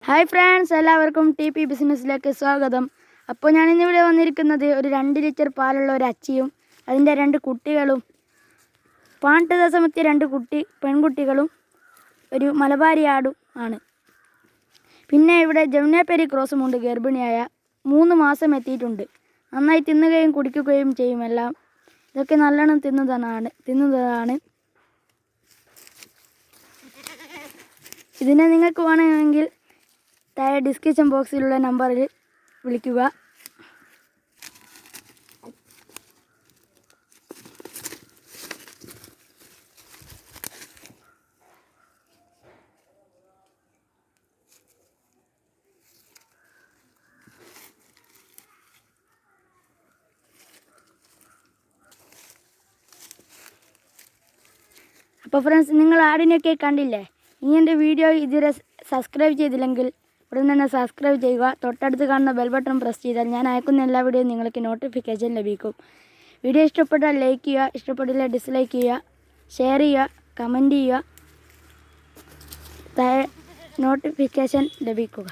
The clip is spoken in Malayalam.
ഹായ് ഫ്രണ്ട്സ്, എല്ലാവർക്കും TP ബിസിനസ്സിലേക്ക് സ്വാഗതം. അപ്പോൾ ഞാനിന്നിവിടെ വന്നിരിക്കുന്നത് ഒരു 2 ലിറ്റർ പാലുള്ള ഒരു അച്ചിയും അതിൻ്റെ 2 കുട്ടികളും 8 ദിവസമെത്തിയ 2 പെൺകുട്ടികളും ഒരു മലബാരി ആടും ആണ്. പിന്നെ ഇവിടെ ജമുനാപെരി ക്രോസും ഉണ്ട്. ഗർഭിണിയായ 3 മാസം എത്തിയിട്ടുണ്ട്. നന്നായി തിന്നുകയും കുടിക്കുകയും ചെയ്യും. എല്ലാം ഇതൊക്കെ നല്ലോണം തിന്നുന്നതാണ്. ഇതിനെ നിങ്ങൾക്ക് വേണമെങ്കിൽ താഴെ ഡിസ്ക്രിപ്ഷൻ ബോക്സിലുള്ള നമ്പറിൽ വിളിക്കുക. അപ്പോൾ ഫ്രണ്ട്സ്, നിങ്ങൾ ആടിനെയൊക്കെ കണ്ടില്ലേ? ഇനി എൻ്റെ വീഡിയോ ഇതുവരെ സബ്സ്ക്രൈബ് ചെയ്തില്ലെങ്കിൽ ഉടൻ തന്നെ സബ്സ്ക്രൈബ് ചെയ്യുക. തൊട്ടടുത്ത് കാണുന്ന ബെൽ ബട്ടൺ പ്രസ് ചെയ്താൽ ഞാൻ അയക്കുന്ന എല്ലാ വീഡിയോയും നിങ്ങൾക്ക് നോട്ടിഫിക്കേഷൻ ലഭിക്കും. വീഡിയോ ഇഷ്ടപ്പെട്ടാൽ ലൈക്ക് ചെയ്യുക, ഇഷ്ടപ്പെട്ടില്ല ഡിസ്ലൈക്ക് ചെയ്യുക, ഷെയർ ചെയ്യുക, കമൻറ്റ് ചെയ്യുക. നോട്ടിഫിക്കേഷൻ ലഭിക്കുക.